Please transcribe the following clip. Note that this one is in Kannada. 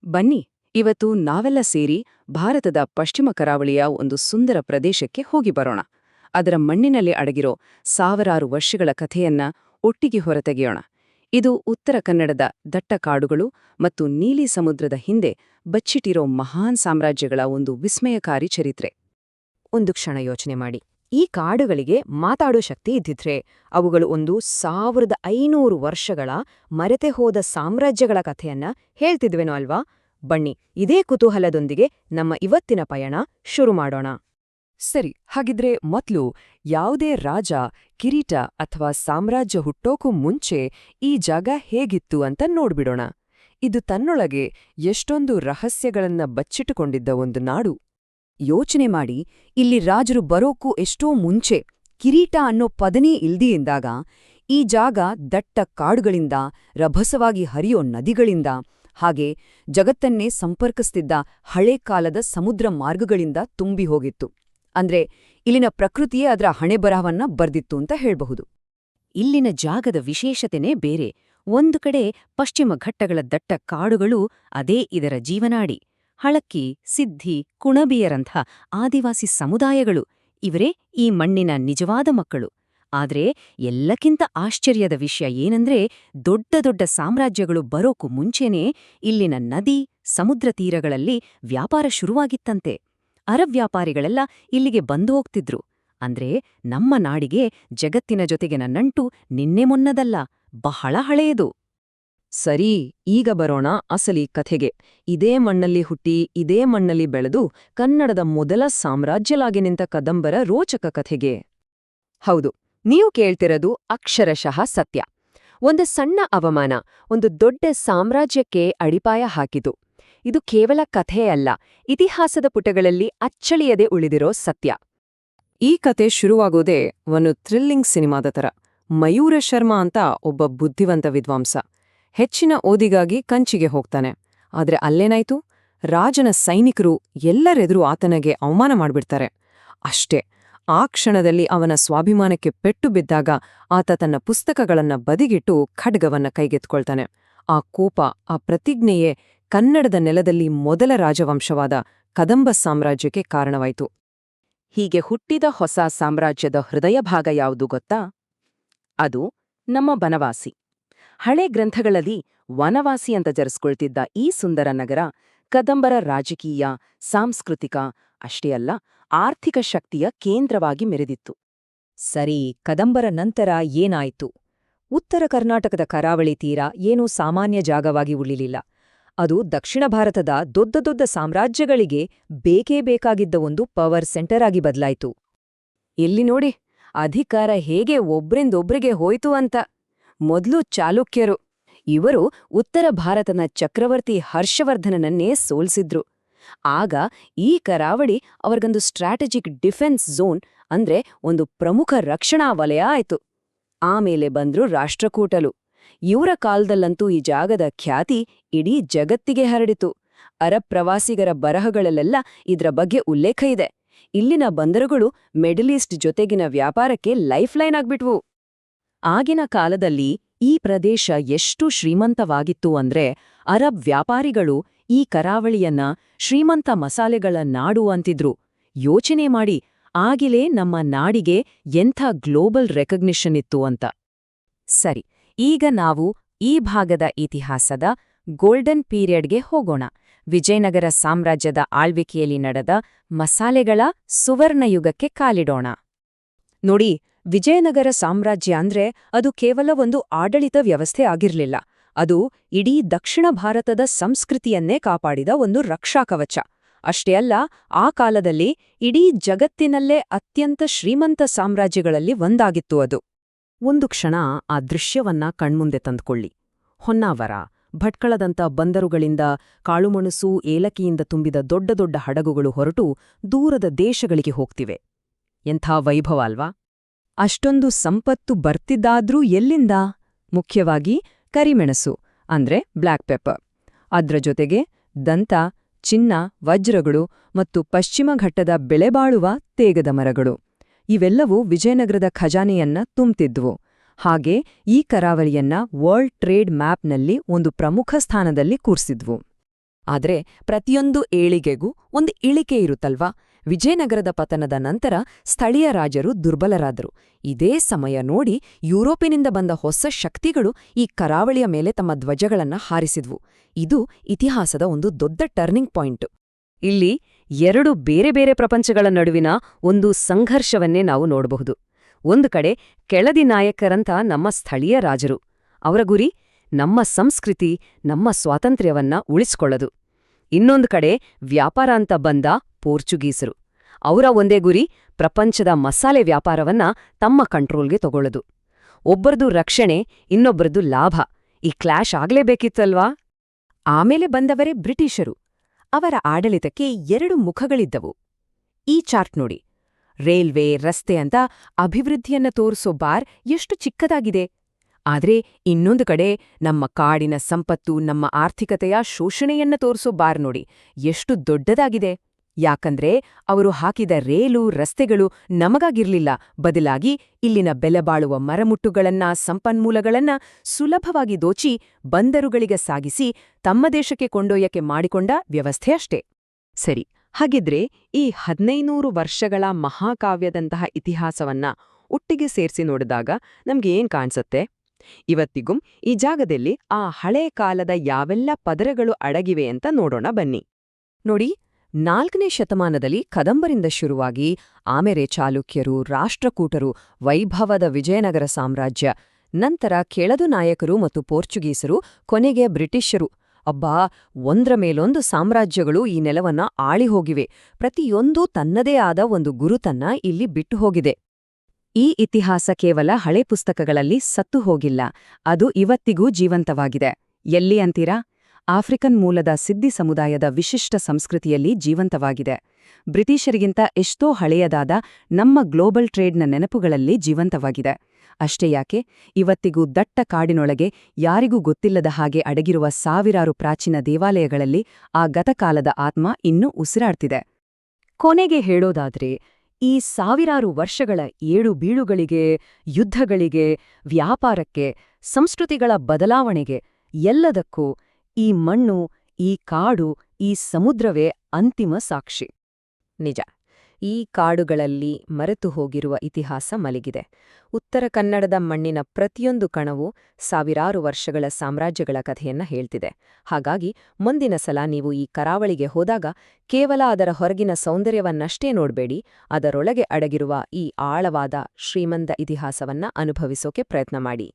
ಬನ್ನಿ, ಇವತ್ತು ನಾವೆಲ್ಲ ಸೇರಿ ಭಾರತದ ಪಶ್ಚಿಮ ಕರಾವಳಿಯ ಒಂದು ಸುಂದರ ಪ್ರದೇಶಕ್ಕೆ ಹೋಗಿ ಬರೋಣ. ಅದರ ಮಣ್ಣಿನಲ್ಲಿ ಅಡಗಿರೋ ಸಾವಿರಾರು ವರ್ಷಗಳ ಕಥೆಯನ್ನ ಒಟ್ಟಿಗೆ ಹೊರತೆಗೆಯೋಣ. ಇದು ಉತ್ತರ ಕನ್ನಡದ ದಟ್ಟ ಕಾಡುಗಳು ಮತ್ತು ನೀಲಿ ಸಮುದ್ರದ ಹಿಂದೆ ಬಚ್ಚಿಟ್ಟಿರೋ ಮಹಾನ್ ಸಾಮ್ರಾಜ್ಯಗಳ ಒಂದು ವಿಸ್ಮಯಕಾರಿ ಚರಿತ್ರೆ. ಒಂದು ಕ್ಷಣ ಯೋಚನೆ ಮಾಡಿ. ಈ ಕಾಡುಗಳಿಗೆ ಮಾತಾಡೋ ಶಕ್ತಿ ಇದ್ದಿದ್ರೆ ಅವುಗಳು 1500 ವರ್ಷಗಳ ಮರೆತೆ ಹೋದ ಸಾಮ್ರಾಜ್ಯಗಳ ಕಥೆಯನ್ನ ಹೇಳ್ತಿದ್ವೇನೋ ಅಲ್ವಾ? ಬನ್ನಿ, ಇದೇ ಕುತೂಹಲದೊಂದಿಗೆ ನಮ್ಮ ಇವತ್ತಿನ ಪಯಣ ಶುರು ಮಾಡೋಣ. ಸರಿ, ಹಾಗಿದ್ರೆ ಮೊದ್ಲು ಯಾವುದೇ ರಾಜ, ಕಿರೀಟ ಅಥವಾ ಸಾಮ್ರಾಜ್ಯ ಹುಟ್ಟೋಕು ಮುಂಚೆ ಈ ಜಾಗ ಹೇಗಿತ್ತು ಅಂತ ನೋಡ್ಬಿಡೋಣ. ಇದು ತನ್ನೊಳಗೆ ಎಷ್ಟೊಂದು ರಹಸ್ಯಗಳನ್ನ ಬಚ್ಚಿಟ್ಟುಕೊಂಡಿದ್ದ ಒಂದು ನಾಡು. ಯೋಚನೆ ಮಾಡಿ, ಇಲ್ಲಿ ರಾಜರು ಬರೋಕ್ಕೂ ಎಷ್ಟೋ ಮುಂಚೆ ಕಿರೀಟ ಅನ್ನೋ ಪದನೇ ಇಲ್ದಿಯಿಂದಾಗ ಈ ಜಾಗ ದಟ್ಟ ಕಾಡುಗಳಿಂದ, ರಭಸವಾಗಿ ಹರಿಯೋ ನದಿಗಳಿಂದ, ಹಾಗೆ ಜಗತ್ತನ್ನೇ ಸಂಪರ್ಕಿಸ್ತಿದ್ದ ಹಳೇ ಕಾಲದ ಸಮುದ್ರ ಮಾರ್ಗಗಳಿಂದ ತುಂಬಿ ಹೋಗಿತ್ತು. ಅಂದ್ರೆ ಇಲ್ಲಿನ ಪ್ರಕೃತಿಯೇ ಅದರ ಹಣೆಬರಹವನ್ನ ಬರ್ದಿತ್ತು ಅಂತ ಹೇಳ್ಬಹುದು. ಇಲ್ಲಿನ ಜಾಗದ ವಿಶೇಷತೆನೇ ಬೇರೆ. ಒಂದು ಕಡೆ ಪಶ್ಚಿಮ ಘಟ್ಟಗಳ ದಟ್ಟ ಕಾಡುಗಳು, ಅದೇ ಇದರ ಜೀವನಾಡಿ. ಹಳಕ್ಕಿ, ಸಿದ್ಧಿ, ಕುಣಬಿಯರಂಥ ಆದಿವಾಸಿ ಸಮುದಾಯಗಳು, ಇವರೇ ಈ ಮಣ್ಣಿನ ನಿಜವಾದ ಮಕ್ಕಳು. ಆದ್ರೆ ಎಲ್ಲಕ್ಕಿಂತ ಆಶ್ಚರ್ಯದ ವಿಷಯ ಏನಂದ್ರೆ, ದೊಡ್ಡ ದೊಡ್ಡ ಸಾಮ್ರಾಜ್ಯಗಳು ಬರೋಕು ಮುಂಚೆನೇ ಇಲ್ಲಿನ ನದಿ, ಸಮುದ್ರ ತೀರಗಳಲ್ಲಿ ವ್ಯಾಪಾರ ಶುರುವಾಗಿತ್ತಂತೆ. ಅರಬ್ ವ್ಯಾಪಾರಿಗಳೆಲ್ಲ ಇಲ್ಲಿಗೆ ಬಂದು ಹೋಗ್ತಿದ್ರು. ಅಂದ್ರೆ ನಮ್ಮ ನಾಡಿಗೆ ಜಗತ್ತಿನ ಜೊತೆಗಿನ ನಂಟು ನಿನ್ನೆ ಮೊನ್ನದಲ್ಲ, ಬಹಳ ಹಳೆಯದು. ಸರಿ, ಈಗ ಬರೋಣ ಅಸಲಿ ಕಥೆಗೆ. ಇದೇ ಮಣ್ಣಲ್ಲಿ ಹುಟ್ಟಿ, ಇದೇ ಮಣ್ಣಲ್ಲಿ ಬೆಳೆದು ಕನ್ನಡದ ಮೊದಲ ಸಾಮ್ರಾಜ್ಯಲಾಗಿ ನಿಂತ ಕದಂಬರ ರೋಚಕ ಕಥೆಗೆ. ಹೌದು, ನೀವು ಕೇಳ್ತಿರೋದು ಅಕ್ಷರಶಃ ಸತ್ಯ. ಒಂದು ಸಣ್ಣ ಅವಮಾನ ಒಂದು ದೊಡ್ಡ ಸಾಮ್ರಾಜ್ಯಕ್ಕೆ ಅಡಿಪಾಯ ಹಾಕಿತು. ಇದು ಕೇವಲ ಕಥೆಯಲ್ಲ, ಇತಿಹಾಸದ ಪುಟಗಳಲ್ಲಿ ಅಚ್ಚಳಿಯದೆ ಉಳಿದಿರೋ ಸತ್ಯ. ಈ ಕತೆ ಶುರುವಾಗೋದೇ ಒಂದು ಥ್ರಿಲ್ಲಿಂಗ್ ಸಿನಿಮಾದ ಥರ. ಮಯೂರ ಶರ್ಮಾ ಅಂತ ಒಬ್ಬ ಬುದ್ಧಿವಂತ ವಿದ್ವಾಂಸ ಹೆಚ್ಚಿನ ಓದಿಗಾಗಿ ಕಂಚಿಗೆ ಹೋಗ್ತಾನೆ. ಆದ್ರೆ ಅಲ್ಲೇನಾಯ್ತು? ರಾಜನ ಸೈನಿಕರು ಎಲ್ಲರೆದುರು ಆತನಿಗೆ ಅವಮಾನ ಮಾಡ್ಬಿಡ್ತಾರೆ. ಅಷ್ಟೇ, ಆ ಕ್ಷಣದಲ್ಲಿ ಅವನ ಸ್ವಾಭಿಮಾನಕ್ಕೆ ಪೆಟ್ಟು ಬಿದ್ದಾಗ ಆತ ತನ್ನ ಪುಸ್ತಕಗಳನ್ನ ಬದಿಗಿಟ್ಟು ಖಡ್ಗವನ್ನ ಕೈಗೆತ್ಕೊಳ್ತಾನೆ. ಆ ಕೋಪ, ಆ ಪ್ರತಿಜ್ಞೆಯೇ ಕನ್ನಡದ ನೆಲದಲ್ಲಿ ಮೊದಲ ರಾಜವಂಶವಾದ ಕದಂಬ ಸಾಮ್ರಾಜ್ಯಕ್ಕೆ ಕಾರಣವಾಯಿತು. ಹೀಗೆ ಹುಟ್ಟಿದ ಹೊಸ ಸಾಮ್ರಾಜ್ಯದ ಹೃದಯ ಭಾಗ ಯಾವುದು ಗೊತ್ತಾ? ಅದು ನಮ್ಮ ಬನವಾಸಿ. ಹಳೆ ಗ್ರಂಥಗಳಲ್ಲಿ ವನವಾಸಿ ಅಂತ ಜರಿಸ್ಕೊಳ್ತಿದ್ದ ಈ ಸುಂದರ ನಗರ ಕದಂಬರ ರಾಜಕೀಯ, ಸಾಂಸ್ಕೃತಿಕ, ಅಷ್ಟೇ ಅಲ್ಲ, ಆರ್ಥಿಕ ಶಕ್ತಿಯ ಕೇಂದ್ರವಾಗಿ ಮೆರೆದಿತ್ತು. ಸರಿ, ಕದಂಬರ ನಂತರ ಏನಾಯ್ತು? ಉತ್ತರ ಕರ್ನಾಟಕದ ಕರಾವಳಿ ತೀರ ಏನೂ ಸಾಮಾನ್ಯ ಜಾಗವಾಗಿ ಉಳಿಲಿಲ್ಲ. ಅದು ದಕ್ಷಿಣ ಭಾರತದ ದೊಡ್ಡ ದೊಡ್ಡ ಸಾಮ್ರಾಜ್ಯಗಳಿಗೆ ಬೇಕೇ ಬೇಕಾಗಿದ್ದ ಒಂದು ಪವರ್ ಸೆಂಟರ್ ಆಗಿ ಬದಲಾಯಿತು. ಇಲ್ಲಿ ನೋಡಿ, ಅಧಿಕಾರ ಹೇಗೆ ಒಬ್ರಿಂದೊಬ್ರಿಗೆ ಹೋಯ್ತು ಅಂತ. ಮೊದಲು ಚಾಲುಕ್ಯರು. ಇವರು ಉತ್ತರ ಭಾರತದ ಚಕ್ರವರ್ತಿ ಹರ್ಷವರ್ಧನನನ್ನೇ ಸೋಲ್ಸಿದ್ರು. ಆಗ ಈ ಕರಾವಳಿ ಅವರಿಗೊಂದು ಸ್ಟ್ರಾಟಜಿಕ್ ಡಿಫೆನ್ಸ್ ಝೋನ್, ಅಂದ್ರೆ ಒಂದು ಪ್ರಮುಖ ರಕ್ಷಣಾ ವಲಯ ಆಯ್ತು. ಆಮೇಲೆ ಬಂದ್ರು ರಾಷ್ಟ್ರಕೂಟರು. ಇವರ ಕಾಲದಲ್ಲಂತೂ ಈ ಜಾಗದ ಖ್ಯಾತಿ ಇಡೀ ಜಗತ್ತಿಗೆ ಹರಡಿತು. ಅರಬ್ ಪ್ರವಾಸಿಗರ ಬರಹಗಳಲ್ಲೆಲ್ಲ ಇದ್ರ ಬಗ್ಗೆ ಉಲ್ಲೇಖ ಇದೆ. ಇಲ್ಲಿನ ಬಂದರುಗಳು ಮಿಡಲ್ ಈಸ್ಟ್ ಜೊತೆಗಿನ ವ್ಯಾಪಾರಕ್ಕೆ ಲೈಫ್ ಲೈನ್ ಆಗ್ಬಿಟ್ವು. ಆಗಿನ ಕಾಲದಲ್ಲಿ ಈ ಪ್ರದೇಶ ಎಷ್ಟು ಶ್ರೀಮಂತವಾಗಿತ್ತು ಅಂದ್ರೆ, ಅರಬ್ ವ್ಯಾಪಾರಿಗಳು ಈ ಕರಾವಳಿಯನ್ನ ಶ್ರೀಮಂತ ಮಸಾಲೆಗಳ ನಾಡು ಅಂತಿದ್ರು. ಯೋಚನೆ ಮಾಡಿ, ಆಗಿಲೇ ನಮ್ಮ ನಾಡಿಗೆ ಎಂಥ ಗ್ಲೋಬಲ್ ರೆಕಗ್ನಿಷನ್ ಇತ್ತು ಅಂತ. ಸರಿ, ಈಗ ನಾವು ಈ ಭಾಗದ ಇತಿಹಾಸದ ಗೋಲ್ಡನ್ ಪೀರಿಯಡ್ಗೆ ಹೋಗೋಣ. ವಿಜಯನಗರ ಸಾಮ್ರಾಜ್ಯದ ಆಳ್ವಿಕೆಯಲ್ಲಿ ನಡೆದ ಮಸಾಲೆಗಳ ಸುವರ್ಣಯುಗಕ್ಕೆ ಕಾಲಿಡೋಣ. ನೋಡಿ, ವಿಜಯನಗರ ಸಾಮ್ರಾಜ್ಯ ಅಂದ್ರೆ ಅದು ಕೇವಲ ಒಂದು ಆಡಳಿತ ವ್ಯವಸ್ಥೆ ಆಗಿರ್ಲಿಲ್ಲ. ಅದು ಇಡೀ ದಕ್ಷಿಣ ಭಾರತದ ಸಂಸ್ಕೃತಿಯನ್ನೇ ಕಾಪಾಡಿದ ಒಂದು ರಕ್ಷಾಕವಚ. ಅಷ್ಟೇ ಅಲ್ಲ, ಆ ಕಾಲದಲ್ಲಿ ಇಡೀ ಜಗತ್ತಿನಲ್ಲೇ ಅತ್ಯಂತ ಶ್ರೀಮಂತ ಸಾಮ್ರಾಜ್ಯಗಳಲ್ಲಿ ಒಂದಾಗಿತ್ತು ಅದು. ಒಂದು ಕ್ಷಣ ಆ ದೃಶ್ಯವನ್ನ ಕಣ್ಮುಂದೆ ತಂದುಕೊಳ್ಳಿ. ಹೊನ್ನಾವರ, ಭಟ್ಕಳದಂಥ ಬಂದರುಗಳಿಂದ ಕಾಳುಮಣಸು, ಏಲಕ್ಕಿಯಿಂದ ತುಂಬಿದ ದೊಡ್ಡ ದೊಡ್ಡ ಹಡಗುಗಳು ಹೊರಟು ದೂರದ ದೇಶಗಳಿಗೆ ಹೋಗ್ತಿವೆ. ಎಂಥ ವೈಭವ ಅಲ್ವಾ? ಅಷ್ಟೊಂದು ಸಂಪತ್ತು ಬರ್ತಿದ್ದಾದ್ರೂ ಎಲ್ಲಿಂದ? ಮುಖ್ಯವಾಗಿ ಕರಿಮೆಣಸು, ಅಂದ್ರೆ ಬ್ಲ್ಯಾಕ್ ಪೆಪ್ಪರ್. ಅದ್ರ ಜೊತೆಗೆ ದಂತ, ಚಿನ್ನ, ವಜ್ರಗಳು ಮತ್ತು ಪಶ್ಚಿಮ ಘಟ್ಟದ ಬೆಲೆಬಾಳುವ ತೇಗದ ಮರಗಳು. ಇವೆಲ್ಲವೂ ವಿಜಯನಗರದ ಖಜಾನೆಯನ್ನ ತುಂಬ್ತಿದ್ವು. ಹಾಗೆ ಈ ಕರಾವಳಿಯನ್ನ ವರ್ಲ್ಡ್ ಟ್ರೇಡ್ ಮ್ಯಾಪ್ನಲ್ಲಿ ಒಂದು ಪ್ರಮುಖ ಸ್ಥಾನದಲ್ಲಿ ಕೂರ್ಸಿದ್ವು. ಆದ್ರೆ ಪ್ರತಿಯೊಂದು ಏಳಿಗೆಗೂ ಒಂದು ಇಳಿಕೆ ಇರುತ್ತಲ್ವಾ? ವಿಜಯನಗರದ ಪತನದ ನಂತರ ಸ್ಥಳೀಯ ರಾಜರು ದುರ್ಬಲರಾದರು. ಇದೇ ಸಮಯ ನೋಡಿ ಯುರೋಪಿನಿಂದ ಬಂದ ಹೊಸ ಶಕ್ತಿಗಳು ಈ ಕರಾವಳಿಯ ಮೇಲೆ ತಮ್ಮ ಧ್ವಜಗಳನ್ನ ಹಾರಿಸಿದ್ವು. ಇದು ಇತಿಹಾಸದ ಒಂದು ದೊಡ್ಡ ಟರ್ನಿಂಗ್ ಪಾಯಿಂಟ್. ಇಲ್ಲಿ ಎರಡು ಬೇರೆ ಬೇರೆ ಪ್ರಪಂಚಗಳ ನಡುವಿನ ಒಂದು ಸಂಘರ್ಷವನ್ನೇ ನಾವು ನೋಡಬಹುದು. ಒಂದು ಕಡೆ ಕೆಳದಿ ನಾಯಕರಂತ ನಮ್ಮ ಸ್ಥಳೀಯ ರಾಜರು. ಅವರ ಗುರಿ ನಮ್ಮ ಸಂಸ್ಕೃತಿ, ನಮ್ಮ ಸ್ವಾತಂತ್ರ್ಯವನ್ನ ಉಳಿಸ್ಕೊಳ್ಳೋದು. ಇನ್ನೊಂದು ಕಡೆ ವ್ಯಾಪಾರ ಅಂತ ಬಂದ ಪೋರ್ಚುಗೀಸರು. ಅವರ ಒಂದೇ ಗುರಿ ಪ್ರಪಂಚದ ಮಸಾಲೆ ವ್ಯಾಪಾರವನ್ನ ತಮ್ಮ ಕಂಟ್ರೋಲ್ಗೆ ತಗೊಳ್ಳೋದು. ಒಬ್ಬರದು ರಕ್ಷಣೆ, ಇನ್ನೊಬ್ಬರದು ಲಾಭ. ಈ ಕ್ಲಾಶ್ ಆಗ್ಲೇಬೇಕಿತ್ತಲ್ವಾ? ಆಮೇಲೆ ಬಂದವರೇ ಬ್ರಿಟಿಷರು. ಅವರ ಆಡಳಿತಕ್ಕೆ ಎರಡು ಮುಖಗಳಿದ್ದವು. ಈ ಚಾರ್ಟ್ ನೋಡಿ. ರೈಲ್ವೆ, ರಸ್ತೆ ಅಂತ ಅಭಿವೃದ್ಧಿಯನ್ನ ತೋರಿಸೋ ಬಾರ್ ಎಷ್ಟು ಚಿಕ್ಕದಾಗಿದೆ. ಆದ್ರೆ ಇನ್ನೊಂದು ಕಡೆ ನಮ್ಮ ಕಾಡಿನ ಸಂಪತ್ತು, ನಮ್ಮ ಆರ್ಥಿಕತೆಯ ಶೋಷಣೆಯನ್ನ ತೋರಿಸೋ ಬಾರ್ ನೋಡಿ ಎಷ್ಟು ದೊಡ್ಡದಾಗಿದೆ. ಯಾಕಂದ್ರೆ ಅವರು ಹಾಕಿದ ರೈಲು, ರಸ್ತೆಗಳು ನಮಗಾಗಿರ್ಲಿಲ್ಲ, ಬದಲಾಗಿ ಇಲ್ಲಿನ ಬೆಲೆಬಾಳುವ ಮರಮುಟ್ಟುಗಳನ್ನ, ಸಂಪನ್ಮೂಲಗಳನ್ನ ಸುಲಭವಾಗಿ ದೋಚಿ ಬಂದರುಗಳಿಗೆ ಸಾಗಿಸಿ ತಮ್ಮ ದೇಶಕ್ಕೆ ಕೊಂಡೊಯ್ಯಕ್ಕೆ ಮಾಡಿಕೊಂಡ ವ್ಯವಸ್ಥೆ ಅಷ್ಟೇ. ಸರಿ, ಹಾಗಿದ್ರೆ ಈ 1500 ವರ್ಷಗಳ ಮಹಾಕಾವ್ಯದಂತಹ ಇತಿಹಾಸವನ್ನ ಒಟ್ಟಿಗೆ ಸೇರಿಸಿ ನೋಡಿದಾಗ ನಮ್ಗೆ ಏನ್ ಕಾಣ್ಸತ್ತೆ? ಇವತ್ತಿಗೂ ಈ ಜಾಗದಲ್ಲಿ ಆ ಹಳೇ ಕಾಲದ ಯಾವೆಲ್ಲ ಪದರಗಳು ಅಡಗಿವೆ ಅಂತ ನೋಡೋಣ ಬನ್ನಿ. ನೋಡಿ, 4ನೇ ಶತಮಾನದಲ್ಲಿ ಕದಂಬರಿಂದ ಶುರುವಾಗಿ ಆಮೇಲೆ ಚಾಲುಕ್ಯರು, ರಾಷ್ಟ್ರಕೂಟರು, ವೈಭವದ ವಿಜಯನಗರ ಸಾಮ್ರಾಜ್ಯ, ನಂತರ ಕೆಳದು ನಾಯಕರು ಮತ್ತು ಪೋರ್ಚುಗೀಸರು, ಕೊನೆಗೆ ಬ್ರಿಟಿಷರು. ಅಬ್ಬಾ, ಒಂದ್ರ ಮೇಲೊಂದು ಸಾಮ್ರಾಜ್ಯಗಳು ಈ ನೆಲವನ್ನ ಆಳಿಹೋಗಿವೆ. ಪ್ರತಿಯೊಂದೂ ತನ್ನದೇ ಆದ ಒಂದು ಗುರುತನ್ನ ಇಲ್ಲಿ ಬಿಟ್ಟು ಹೋಗಿದೆ. ಈ ಇತಿಹಾಸ ಕೇವಲ ಹಳೆ ಪುಸ್ತಕಗಳಲ್ಲಿ ಸತ್ತು ಹೋಗಿಲ್ಲ, ಅದು ಇವತ್ತಿಗೂ ಜೀವಂತವಾಗಿದೆ. ಎಲ್ಲಿ ಅಂತೀರಾ? ಆಫ್ರಿಕನ್ ಮೂಲದ ಸಿದ್ದಿ ಸಮುದಾಯದ ವಿಶಿಷ್ಟ ಸಂಸ್ಕೃತಿಯಲ್ಲಿ ಜೀವಂತವಾಗಿದೆ. ಬ್ರಿಟಿಷರಿಗಿಂತ ಎಷ್ಟೋ ಹಳೆಯದಾದ ನಮ್ಮ ಗ್ಲೋಬಲ್ ಟ್ರೇಡ್ನ ನೆನಪುಗಳಲ್ಲಿ ಜೀವಂತವಾಗಿದೆ. ಅಷ್ಟೇ ಯಾಕೆ, ಇವತ್ತಿಗೂ ದಟ್ಟ ಕಾಡಿನೊಳಗೆ ಯಾರಿಗೂ ಗೊತ್ತಿಲ್ಲದ ಹಾಗೆ ಅಡಗಿರುವ ಸಾವಿರಾರು ಪ್ರಾಚೀನ ದೇವಾಲಯಗಳಲ್ಲಿ ಆ ಗತಕಾಲದ ಆತ್ಮ ಇನ್ನೂ ಉಸಿರಾಡ್ತಿದೆ. ಕೊನೆಗೆ ಹೇಳೋದಾದ್ರೆ, ಈ ಸಾವಿರಾರು ವರ್ಷಗಳ ಏಳು ಬೀಳುಗಳಿಗೆ, ಯುದ್ಧಗಳಿಗೆ, ವ್ಯಾಪಾರಕ್ಕೆ, ಸಂಸ್ಕೃತಿಗಳ ಬದಲಾವಣೆಗೆ, ಎಲ್ಲದಕ್ಕೂ ಈ ಮಣ್ಣು, ಈ ಕಾಡು, ಈ ಸಮುದ್ರವೇ ಅಂತಿಮ ಸಾಕ್ಷಿ. ನಿಜ, ಈ ಕಾಡುಗಳಲ್ಲಿ ಮರೆತು ಹೋಗಿರುವ ಇತಿಹಾಸ ಮಲಗಿದೆ. ಉತ್ತರ ಕನ್ನಡದ ಮಣ್ಣಿನ ಪ್ರತಿಯೊಂದು ಕಣವೂ ಸಾವಿರಾರು ವರ್ಷಗಳ ಸಾಮ್ರಾಜ್ಯಗಳ ಕಥೆಯನ್ನ ಹೇಳ್ತಿದೆ. ಹಾಗಾಗಿ ಮುಂದಿನ ಸಲ ನೀವು ಈ ಕರಾವಳಿಗೆ ಹೋದಾಗ ಕೇವಲ ಅದರ ಹೊರಗಿನ ಸೌಂದರ್ಯವನ್ನಷ್ಟೇ ನೋಡ್ಬೇಡಿ, ಅದರೊಳಗೆ ಅಡಗಿರುವ ಈ ಆಳವಾದ ಶ್ರೀಮಂತ ಇತಿಹಾಸವನ್ನ ಅನುಭವಿಸೋಕೆ ಪ್ರಯತ್ನ ಮಾಡಿ.